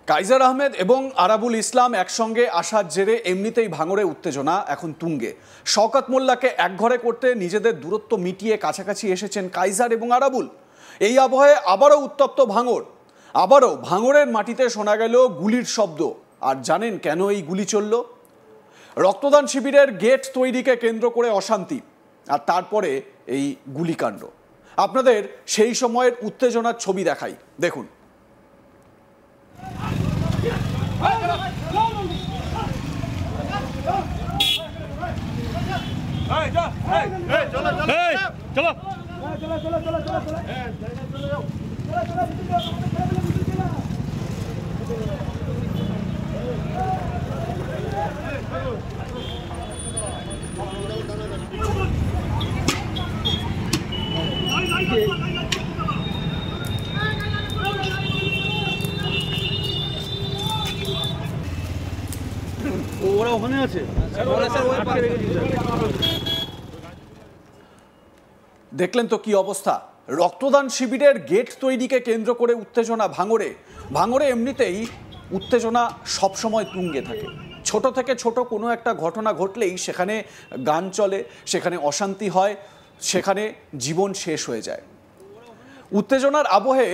Kaiser Ahmed এবং আরাবুল ইসলাম একসঙ্গে আসার জেরে এমনিতেই ভাঙড়ে উত্তেজনা এখন তুঙ্গে। শওকত মোল্লাকে একঘরে করতে নিজেদের দূরত্ব মিটিয়ে কাছাকাছি এসেছেন কাইজার এবং আরাবুল। এই আবহে আবারও উত্তপ্ত ভাঙড়। আবারও ভাঙড়ের মাটিতে শোনা গেল গুলির শব্দ। আর জানেন কেন এই গুলি চলল? রক্তদান শিবিরের গেট তৈরিকে কেন্দ্র করে অশান্তি, আর তারপরে এই গুলিকাণ্ড। আপনাদের সেই সময়ের উত্তেজনার ছবি দেখাই, দেখুন। ওরা ওখানে আছে। দেখলেন তো কি অবস্থা? রক্তদান শিবিরের গেট তৈরিকে কেন্দ্র করে উত্তেজনা ভাঙড়ে। ভাঙড়ে এমনিতেই উত্তেজনা সবসময় তুঙ্গে থাকে। ছোট থেকে ছোট কোনো একটা ঘটনা ঘটলেই সেখানে গান চলে, সেখানে অশান্তি হয়, সেখানে জীবন শেষ হয়ে যায়। উত্তেজনার আবহে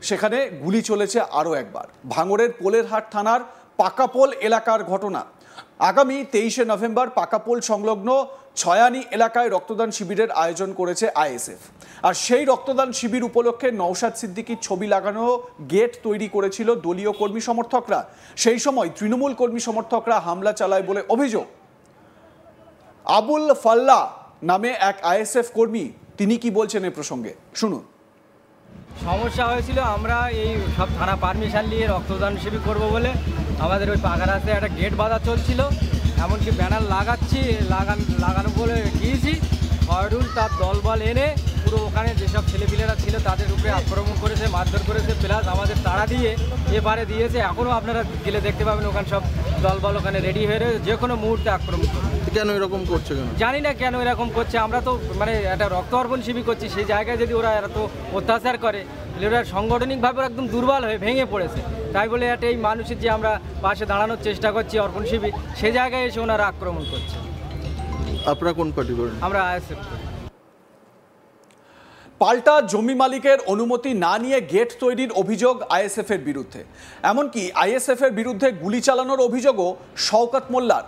সেখানে গুলি চলেছে আরও একবার। ভাঙড়ের পোলেরহাট থানার পাকাপোল এলাকার ঘটনা। আগামী 23শে নভেম্বর পাকাপোল সংলগ্ন ছয়ানি এলাকায় রক্তদান শিবিরের আয়োজন করেছে আইএসএফ। আর সেই রক্তদান শিবির উপলক্ষে নওশাদ সিদ্দিকীর ছবি লাগানো গেট তৈরি করেছিল দলীয় কর্মী সমর্থকরা। সেই সময় তৃণমূল কর্মী সমর্থকরা হামলা চালায় বলে অভিযোগ। আবুল ফাল্লা নামে এক আইএসএফ কর্মী, তিনি কি বলছেন এ প্রসঙ্গে শুনুন। সমস্যা হয়েছিল, আমরা এই সব থানা পারমিশন নিয়ে রক্তদান শিবির করব বলে আমাদের ওই পাকা রাস্তায় একটা গেট বাঁধা চলছিল। এমনকি ব্যানার লাগানো বলে গিয়েছি। ফয়রুল তার দলবল এনে পুরো ওখানে যেসব ছেলেপিলেরা ছিল তাদের উপরে আক্রমণ করেছে, মারধর করেছে, প্লাস আমাদের তাড়া দিয়ে এবারে দিয়েছে। এখনও আপনারা গেলে দেখতে পাবেন ওখানে সব দলবল ওখানে রেডি হয়ে রয়েছে, যে কোনো মুহূর্তে আক্রমণ করবে। কেন এরকম করছে? কেন জানি না কেন এরকম করছে। আমরা তো মানে একটা রক্ত অর্পণ শিবির করছি, সেই জায়গায় যদি ওরা এত অত্যাচার করে, ওরা সাংগঠনিকভাবে একদম দুর্বল হয়ে ভেঙে পড়েছে। তাই বলে একটা এই মানুষের যে আমরা পাশে দাঁড়ানোর চেষ্টা করছি অর্পণ শিবির, সেই জায়গায় এসে ওনারা আক্রমণ করছে। আপনারা কোন পার্টি করেন? আমরা আইএসএফ। পাল্টা জমি মালিকের অনুমতি না নিয়ে গেট তৈরির অভিযোগ আইএসএফ এর বিরুদ্ধে। এমনকি আইএসএফ এর বিরুদ্ধে গুলি চালানোর অভিযোগও শওকত মোল্লার।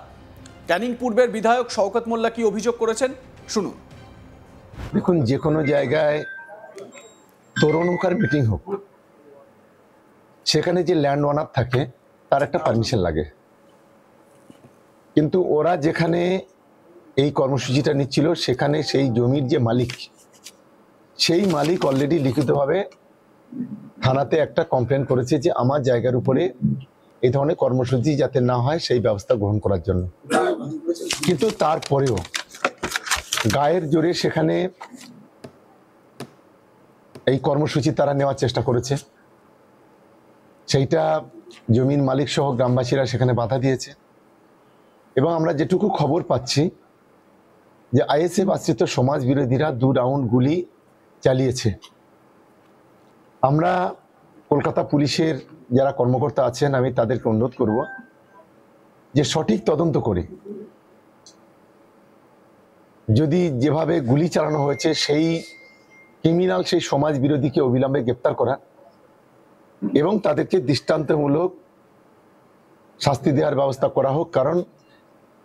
ক্যানিং পূর্বের বিধায়ক শওকত মোল্লা কি অভিযোগ করেছেন শুনুন। দেখুন, যে কোনো জায়গায় তরুণকার মিটিং হোক, সেখানে যে ল্যান্ড ওনার থাকে তার একটা পারমিশন লাগে। কিন্তু ওরা যেখানে এই কর্মসূচিটা নিচ্ছিল সেখানে সেই জমির যে মালিক, সেই মালিক অলরেডি লিখিতভাবে থানাতে একটা কমপ্লেন করেছে যে আমার জায়গার উপরে এই ধরনের কর্মসূচি যাতে না হয় সেই ব্যবস্থা গ্রহণ করার জন্য। কিন্তু তারপরেও গায়ের জোরে সেখানে এই কর্মসূচি তারা নেওয়ার চেষ্টা করেছে। সেইটা জমির মালিক সহ গ্রামবাসীরা সেখানে বাধা দিয়েছে। এবং আমরা যেটুকু খবর পাচ্ছি যে আইএসএফ আশ্রিত সমাজ বিরোধীরা 2 রাউন্ড গুলি চালিয়েছে। আমরা কলকাতা পুলিশের যারা কর্মকর্তা আছেন, আমি তাদেরকে অনুরোধ করব যে সঠিক তদন্ত করে যদি যেভাবে গুলি চালানো হয়েছে সেই ক্রিমিনাল, সেই সমাজ বিরোধীকে অবিলম্বে গ্রেপ্তার করা এবং তাদেরকে দৃষ্টান্তমূলক শাস্তি দেওয়ার ব্যবস্থা করা হোক। কারণ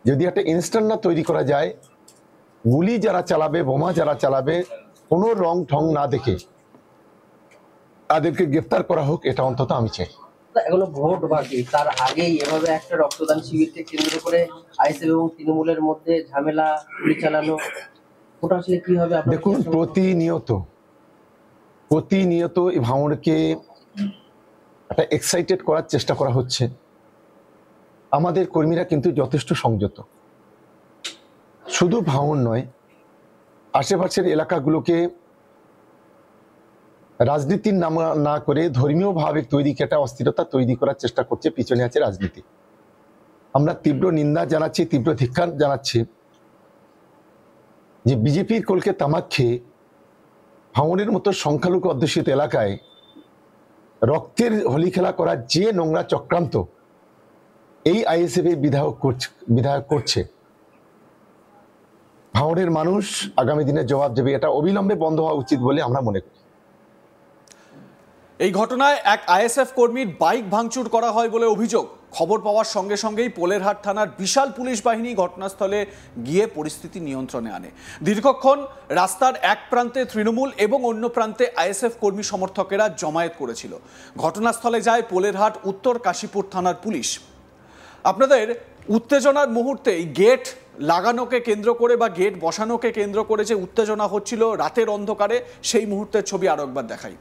যদি একটা ইনস্ট্যান্ট না তৈরি করা যায়, গুলি যারা চালাবে, বোমা যারা চালাবে, কোনো রং ঢং না দেখে তাদেরকে গ্রেফতার করা হোক, এটা অন্তত আমি চাই। এখনো ভোট বাকি, তার আগেই এভাবে একটা রক্তদান শিবিরকে কেন্দ্র করে আইএসএফ এবং তৃণমূলের মধ্যে ঝামেলা, গুলি চালানো, ওটা আসলে কি হবে? দেখুন, প্রতিনিয়ত এই ভাঙড়কে একটা এক্সাইটেড করার চেষ্টা করা হচ্ছে। আমাদের কর্মীরা কিন্তু যথেষ্ট সংযত। শুধু ভাঙড় নয়, আশেপাশের এলাকাগুলোকে রাজনীতির নাম না করে ধর্মীয় ভাবে তৈরি একটা অস্থিরতা তৈরি করার চেষ্টা করছে। পিছনে আছে রাজনীতি। আমরা তীব্র নিন্দা জানাচ্ছি, তীব্র ধিক্কার জানাচ্ছি যে বিজেপির কলকে তামাক খেয়ে ভাঙড়ের মতো সংখ্যালঘু অধ্যুষিত এলাকায় রক্তের হোলি খেলা করার যে নোংরা চক্রান্ত এই আইএসএফ এর বিধায়ক করছে, ভাঙড়ের মানুষ আগামী দিনে জবাব দেবে। এটা অবিলম্বে বন্ধ হওয়া উচিত বলে আমরা মনে করি। এই ঘটনায় এক আইএসএফ কর্মীর বাইক ভাঙচুর করা হয় বলে অভিযোগ। খবর পাওয়ার সঙ্গে সঙ্গেই পোলেরহাট থানার বিশাল পুলিশ বাহিনী ঘটনাস্থলে গিয়ে পরিস্থিতি নিয়ন্ত্রণে আনে। দীর্ঘক্ষণ রাস্তার এক প্রান্তে তৃণমূল এবং অন্য প্রান্তে আইএসএফ কর্মী সমর্থকেরা জমায়েত করেছিল। ঘটনাস্থলে যায় পোলেরহাট উত্তর কাশীপুর থানার পুলিশ। আপনাদের উত্তেজনার মুহূর্তেই গেট লাগানোকে কেন্দ্র করে বা গেট বসানোকে কেন্দ্র করে যে উত্তেজনা হচ্ছিল রাতের অন্ধকারে, সেই মুহূর্তের ছবি আরো একবার দেখাই।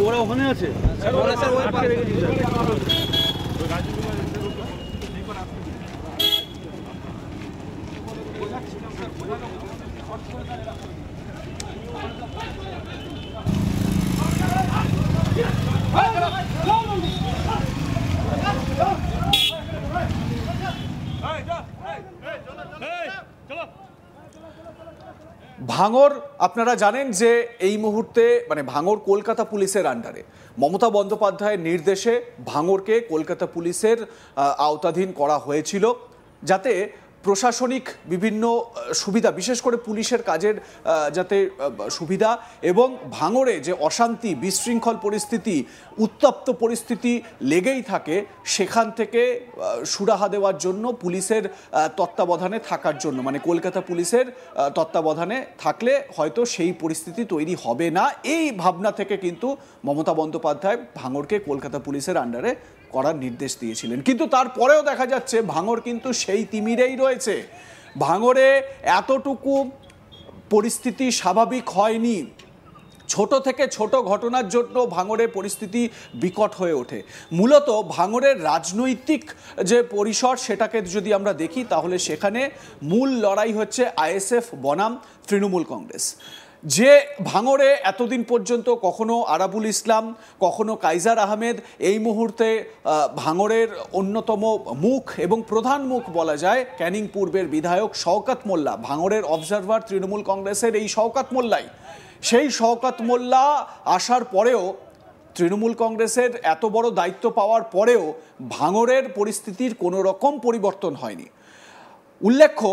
ওরা ওখানে আছে। ভাঙড় আপনারা জানেন যে এই মুহূর্তে মানে ভাঙড় কলকাতা পুলিশের আন্ডারে। মমতা বন্দ্যোপাধ্যায়ের নির্দেশে ভাঙড়কে কলকাতা পুলিশের আওতাধীন করা হয়েছিল, যাতে প্রশাসনিক বিভিন্ন সুবিধা, বিশেষ করে পুলিশের কাজের যাতে সুবিধা এবং ভাঙড়ে যে অশান্তি, বিশৃঙ্খল পরিস্থিতি, উত্তপ্ত পরিস্থিতি লেগেই থাকে, সেখান থেকে সুরাহা দেওয়ার জন্য পুলিশের তত্ত্বাবধানে থাকার জন্য, মানে কলকাতা পুলিশের তত্ত্বাবধানে থাকলে হয়তো সেই পরিস্থিতি তৈরি হবে না, এই ভাবনা থেকে কিন্তু মমতা বন্দ্যোপাধ্যায় ভাঙড়কে কলকাতা পুলিশের আন্ডারে করার নির্দেশ দিয়েছিলেন। কিন্তু তারপরেও দেখা যাচ্ছে ভাঙড় কিন্তু সেই তিমিরেই রয়েছে। ভাঙড়ে এতটুকু পরিস্থিতি স্বাভাবিক হয়নি। ছোট থেকে ছোট ঘটনার জন্য ভাঙড়ে পরিস্থিতি বিকট হয়ে ওঠে। মূলত ভাঙড়ের রাজনৈতিক যে পরিসর সেটাকে যদি আমরা দেখি, তাহলে সেখানে মূল লড়াই হচ্ছে আইএসএফ বনাম তৃণমূল কংগ্রেস। যে ভাঙড়ে এতদিন পর্যন্ত কখনো আরাবুল ইসলাম, কখনো কাইজার আহমেদ, এই মুহূর্তে ভাঙড়ের অন্যতম মুখ এবং প্রধান মুখ বলা যায় ক্যানিং পূর্বের বিধায়ক শওকত মোল্লা, ভাঙড়ের অবজারভার তৃণমূল কংগ্রেসের এই শওকত মোল্লাই, সেই শওকত মোল্লা আসার পরেও, তৃণমূল কংগ্রেসের এত বড় দায়িত্ব পাওয়ার পরেও ভাঙড়ের পরিস্থিতির কোনো রকম পরিবর্তন হয়নি। উল্লেখ্য,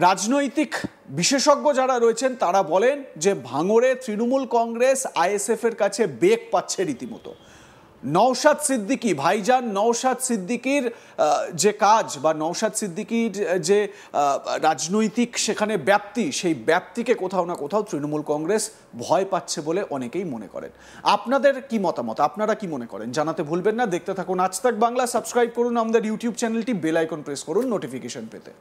রাজনৈতিক বিশেষজ্ঞ যারা রয়েছেন তারা বলেন যে ভাঙড়ে তৃণমূল কংগ্রেস আইএসএফ এর কাছে বেগ পাচ্ছে রীতিমতো। নওশাদ সিদ্দিকী, ভাইজান নওশাদ সিদ্দিকীর যে কাজ বা নওশাদ সিদ্দিকীর যে রাজনৈতিক সেখানে ব্যাপ্তি, সেই ব্যাপ্তিকে কোথাও না কোথাও তৃণমূল কংগ্রেস ভয় পাচ্ছে বলে অনেকেই মনে করেন। আপনাদের কি মতামত, আপনারা কি মনে করেন জানাতে ভুলবেন না। দেখতে থাকুন আজ তাক বাংলা, সাবস্ক্রাইব করুন আমাদের ইউটিউব চ্যানেলটি, বেল আইকন প্রেস করুন নোটিফিকেশন পেতে।